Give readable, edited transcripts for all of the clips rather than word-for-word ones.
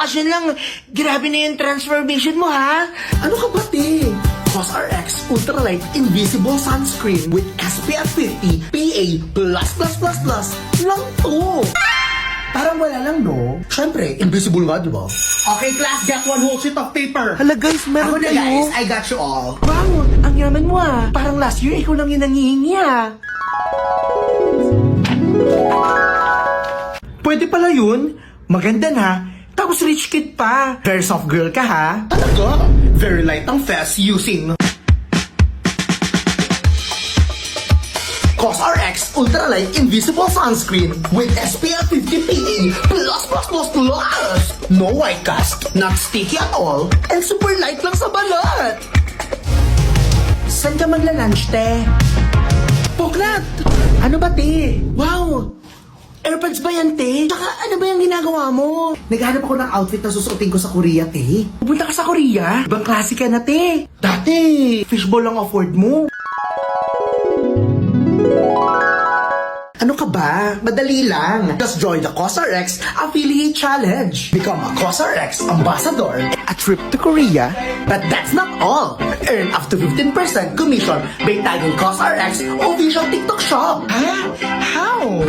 bakasyon lang. Grabe na yung transformation mo, ha? Ano ka ba, te? COSRX Ultralight Invisible Sunscreen with SPF 50 PA+++ lang to. Parang wala lang, no? Siyempre, invisible nga, di ba? Okay, class, get one whole sheet of paper. Hala guys, meron Ako na, kayo. guys. I got you all. Wow, ang yaman mo ah. Parang last year ikaw lang yung nangihingi ah. Pwede pala yun. Maganda na. Tapos rich kid pa. Very soft girl ka ha. Talaga? Very light ang fest using COSRX Ultralight Invisible Sunscreen with SPF 50 PA++++. No white cast, not sticky at all, and super light lang sa balat. Saan ka magla-lunch, te? Poklat! Ano ba, te? Wow! Airpods ba yan, te? Tsaka ano ba yung ginagawa mo? Naghanap ako ng outfit na susuotin ko sa Korea, te. Pupunta ka sa Korea? Ibang klase ka na, te. Dati, Fishball lang afford mo. ano ka ba? Madali lang. Just join the COSRX Affiliate Challenge. Become a COSRX Ambassador. A trip to Korea? But that's not all. Earn up to 15% commission by tagging COSRX official TikTok shop. Ha? How?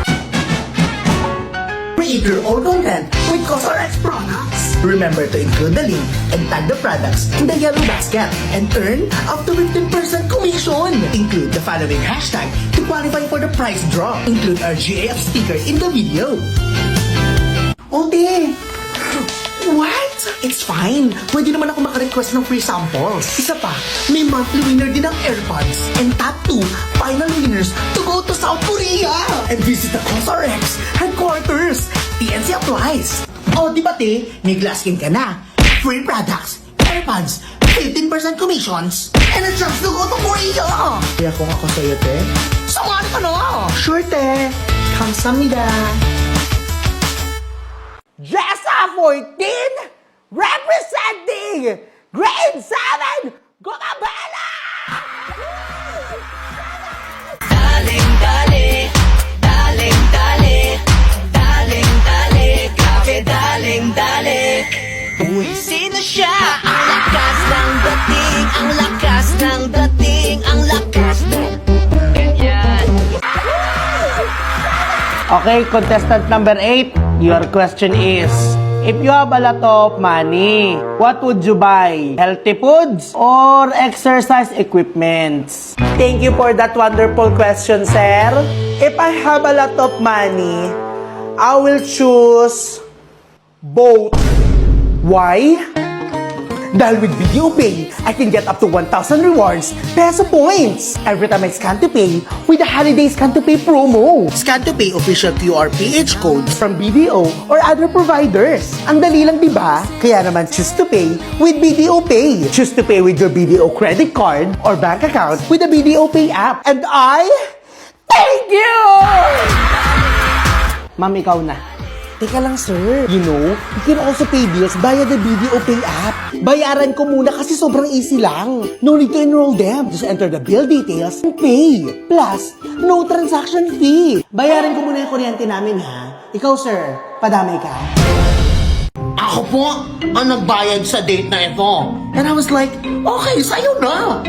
Create your own content with COSRX products. Remember to include the link and tag the products in the yellow basket and earn up to 15% commission. Include the following hashtag to qualify for the prize draw. Include our GAF sticker in the video. Ote! What? It's fine. Pwede naman ako makarequest ng free samples. Isa pa, may monthly winner din ng AirPods. And top 2, final winners to go to South Korea. And visit the COSRX headquarters. TNC applies. O, di ba, te? May glass skin ka na. Free products, AirPods, 15% commissions, and a chance to go to Korea. Kaya kung ako sa'yo, te, samahan ka na. Sure, te. Kamsamnida. Jessa 14, representing Grade 7, Gumabala! Daling dali, daling dali, daling dali, grabe daling dali. Uy, sino siya? Ang lakas ng dating, ang lakas ng dating, ang lakas ng ganyan. Okay, contestant number 8, your question is, if you have a lot of money, what would you buy? Healthy foods or exercise equipments? Thank you for that wonderful question, sir. If I have a lot of money, I will choose both. Why? Dahil with Video Pay, I can get up to 1,000 rewards, peso points, every time I scan to pay with the Holiday Scan to Pay promo. Scan to Pay official QRPH codes. From BDO or other providers. Ang dali lang, diba? Kaya naman choose to pay with BDO Pay. Choose to pay with your BDO credit card or bank account with the BDO Pay app. And I thank you! Ma'am, ikaw na. Teka lang, sir. You know, you can also pay bills via the BDO Pay app. Bayaran ko muna kasi sobrang easy lang. No need to enroll them. Just enter the bill details and pay. Plus, no transaction fee. Bayaran ko muna yung kuryente namin, ha? Ikaw, sir, padamay ka. Ako po ang nagbayad sa date na ito. And I was like, okay, sa'yo na.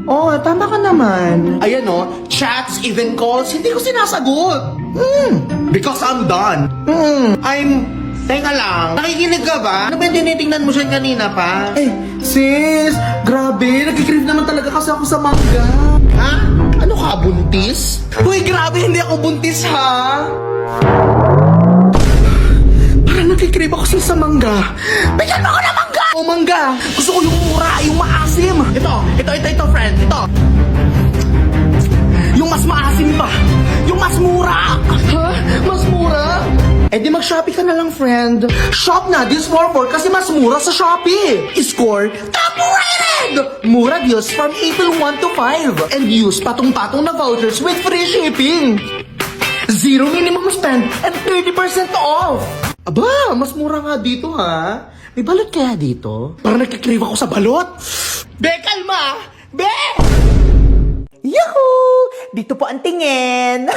Oh, tama ka naman. Ayan o, chats, even calls, hindi ko sinasagot. Because I'm done. Teka lang, nakikinig ka ba? Ano ba yung tinitingnan mo siya kanina pa? Eh, sis, grabe, nagkikrib naman talaga kasi ako sa mangga. Ha? Ano ka, buntis? Uy, grabe, hindi ako buntis, ha? Parang nagkikrib ako sa mangga. Bigyan mo ako ng mangga! O mangga, gusto ko yung mura, yung maasim. Ito, friend, ito. Yung mas maasim pa. Yung mas mura. Ha? Mas mura? Eh di mag-Shopee ka na lang, friend. Shop na this 4-4 kasi mas mura sa Shopee. Score top rated! Mura deals from April 1 to 5. And use patong-patong na vouchers with free shipping. Zero minimum spend and 30% off. Aba, mas mura nga dito, ha? May balot kaya dito? Parang nagkikrave ako sa balot. Be, kalma! Be! Yahoo! Dito po ang tingin.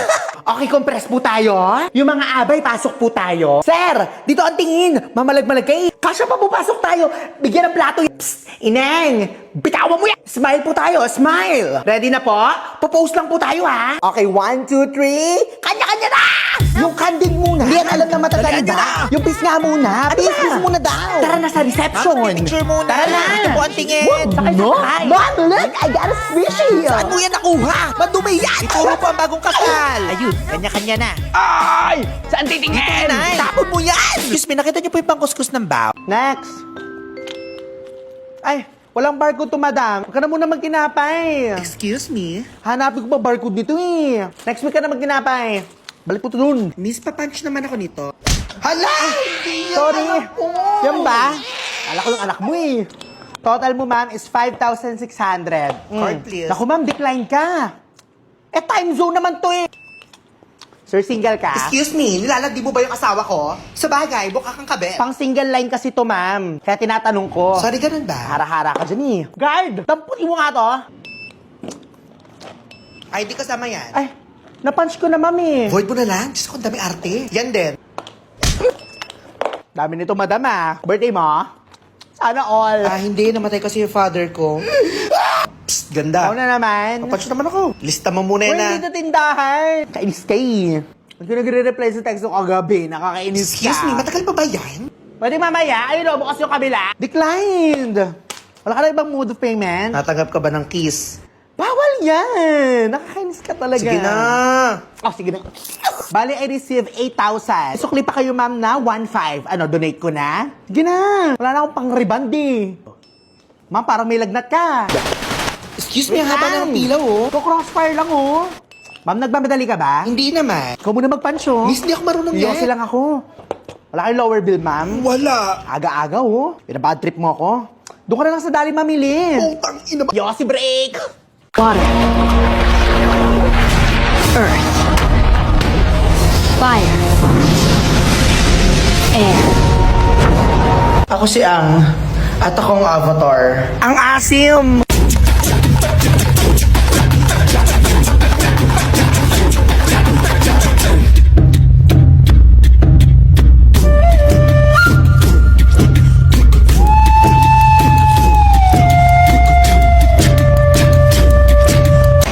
Okay, compress po tayo. Yung mga abay, pasok po tayo. Sir, dito ang tingin. Mamalag-malag kayo. Kasya pa pupasok tayo. Bigyan ng plato. Psst, Ineng, bitawan mo yan. Smile po tayo, smile. Ready na po? Popost lang po tayo, ha? Okay, 1, 2, 3. Kanya-kanya na! Yung candid muna. Hindi yan alam na matatanda. Yung peace nga muna. Peace muna daw. Tara na sa reception. Picture muna. Tara na. Ito po ang tingin. Sakay. Mom, look, I got a squishy. Saan mo yan nakuha? Madumi yan. Ituro po ang bagong kasal. Ayun, kanya-kanya na. Ay! Saan titingin? Nay, tapon mo yan. Excuse me, nakita niyo po yung pangkuskus ng bao? Next. Ay, walang barcode to, madam. Huwag ka na muna magkinapay. Excuse me? Hanapin ko pa barcode nito eh. Next week ka na magkinapay. Balik po to dun. Miss, papunch naman ako nito. Hala! Sorry. Yan ba? Alak ko yung anak mo eh. Total mo, ma'am, is 5,600. Card, please. Naku, ma'am, decline ka. Eh, time zone naman to eh. Sir, single ka? Excuse me, nilalandi mo ba yung asawa ko? Sa bagay, buka kang kabet. Pang single line kasi to, ma'am. Kaya tinatanong ko. Sorry, ganun ba? Hara-hara ka dyan eh. Guard! Tamputin mo nga to. ID kasama yan. Ay, na-punch ko na, ma'am eh. Void mo na lang. Diyos ko, ang daming arte. Yan din. Dami nito, madam ah. Birthday mo? Sana all. Hindi. Namatay kasi yung father ko. Psst, ganda. Ako na naman. Papunch naman ako. Lista mo muna Uy, yan, hindi na tindahan. Kainis ka eh. Huwag ka nagre-reply sa text ko kagabi. Nakakainis ka. Excuse me, matagal pa ba yan? Pwede mamaya. Ayun o, bukas yung kabila. Declined. Wala ka na ibang mode of payment? Natanggap ka ba ng kiss? Bawal yan. Nakakainis ka talaga. Sige na. Oh, sige na. Bali, I receive 8,000. Sukli pa kayo, ma'am, na 1,500. Ano, donate ko na? Sige na. Wala na akong pang-reband eh. Ma'am, parang may lagnat ka. Excuse me, ang haba na ng pila, oh. Crossfire lang, oh. Ma'am, nagmamadali ka ba? Hindi naman. Ikaw muna mag-punch, oh. Miss, hindi ako marunong yan. Yosi lang ako. Wala kayong lower bill, ma'am? Wala. Aga-aga, oh. Pinabad trip mo ako. Doon ka na lang sa dali mamili. Putang ina ba? Yosi break! Water, earth, fire, air. Ako si Ang, at ako ang avatar. Ang asim!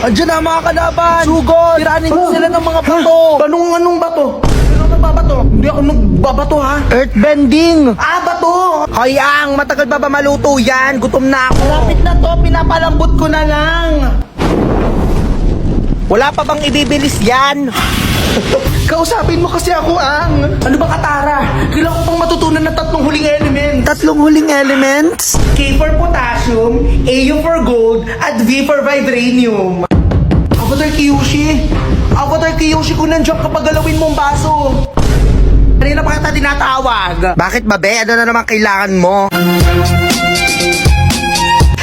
Andiyan na mga kalaban! Sugod! Tiranin ko sila ng mga bato! Anong bato? Sino nagbabato? Hindi ako nagbabato ha? Earthbending! Bato! Hoy, Ang, matagal ba maluto yan? Gutom na ako. Lapit na to, pinapalambot ko na lang! Wala pa bang ibibilis yan? Kausapin mo kasi ako, Ang! Ano ba katara? Kailangan ko pang matutunan ng tatlong huling elements. Tatlong huling elements? K for potassium, A for gold, at V for vibranium. Avatar Kiyoshi! Avatar Kiyoshi, kung nandiyan kapag galawin mong baso. Kanina pa kita tinatawag. Bakit ba, be? Ano na naman kailangan mo?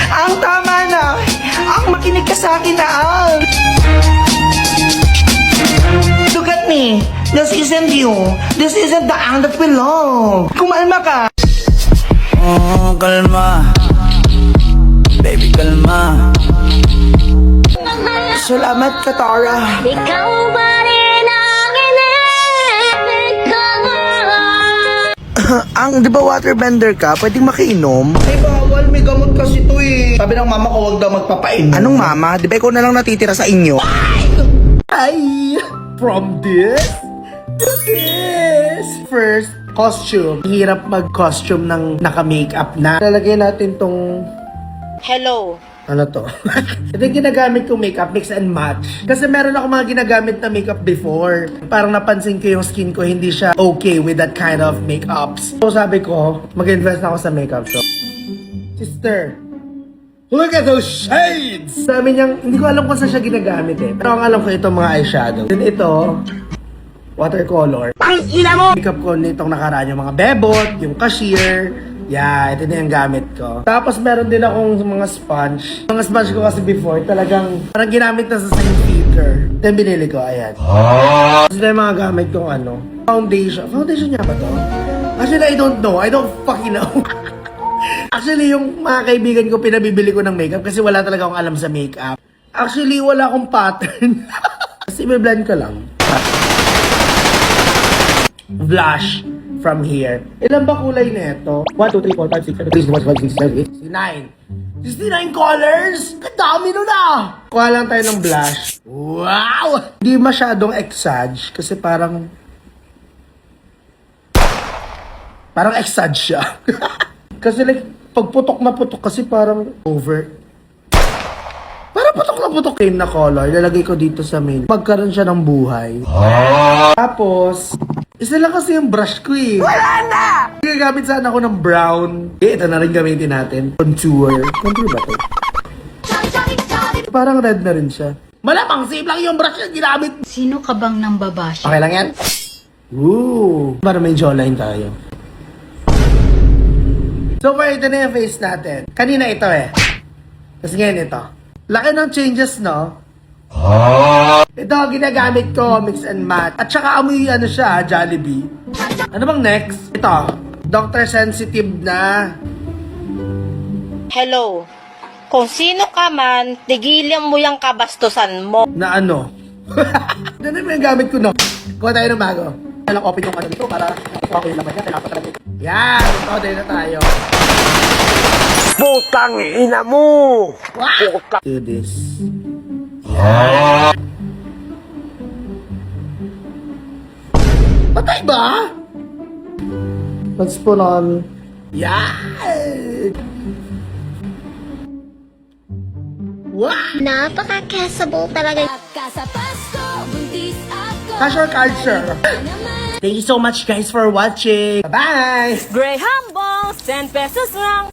Ang tama na! Ang makinig ka sa akin na, Ang! Look at me! This isn't you. This isn't the Ang that we love. Kumalma ka! Oh, kalma. Baby, kalma. Salamat, Katara. Ikaw ba rin ang Ang, di ba waterbender ka? Pwedeng makiinom? Ay, bawal. May gamot kasi to eh. Sabi ng mama ko, huwag daw magpapainom. Anong mama? Di ba ikaw na lang natitira sa inyo? Ay! From this to this. First, costume. Hirap mag-costume ng naka-makeup na. Lalagay natin tong... Hello. Ano to? Ito yung ginagamit kong makeup, mix and match. Kasi meron ako mga ginagamit na makeup before. Parang napansin ko yung skin ko, hindi siya okay with that kind of makeups. So sabi ko, mag-invest ako sa makeup. So, sister, look at those shades! Sabi niya, hindi ko alam kung saan siya ginagamit eh. Pero ang alam ko itong mga eyeshadow. Then ito, watercolor. Ang ina mo! Makeup ko nitong nakaraan yung mga bebot, yung cashier. Yeah, ito na yung gamit ko. Tapos meron din akong mga sponge. Mga sponge ko kasi before, talagang parang ginamit na sa same filter. Then binili ko, ayan. Tapos na yung mga gamit kong ano, foundation. Foundation niya ba to? Actually, I don't know. I don't fucking know. Actually, yung mga kaibigan ko, pinabibili ko ng makeup kasi wala talaga akong alam sa makeup. Actually, wala akong pattern. Kasi may blend ka lang. Blush from here. Ilan ba kulay nito? 1, 2, 3, 4, 5, 6, 7, 8, 9, 69 colors! Kadami nun ah! Kuha lang tayo ng blush. Wow! Hindi masyadong exage kasi parang exage siya. Kasi like, pag putok na putok kasi parang over. Parang putok na putok cream na color. Ilalagay ko dito sa main. Magkaroon siya ng buhay. Tapos, isa lang kasi yung brush ko eh. Wala na! Gagamit sana ako ng brown. Ito na rin gamitin natin. Contour. Contour ba ito? Parang red na rin siya. Malamang same lang yung brush na ginamit. Sino ka bang nang babash? Okay lang yan? Ooh. Para may jawline tayo. So far, ito na yung face natin. Kanina ito eh. Tapos ngayon ito. Laki ng changes, no? Ito, ginagamit ko, mix and match. At saka amoy ano siya, Jollibee. Ano bang next? Ito, Dr. Sensitive na. Hello. Kung sino ka man, tigilan mo yung kabastusan mo. Na ano? Ano naman yung gamit ko, no? Kuha tayo ng bago. Kailang open yung ano dito para ikuha ko yung laman niya. Kailangan pa talaga. Yan, ito tayo na tayo. Putang ina mo! Do this. Patay ba? Let's put on. Yan! Wow! Napaka-kissable talaga. Cash or card, sir? Thank you so much guys for watching. Bye-bye! Greyhound balls, 10 pesos lang.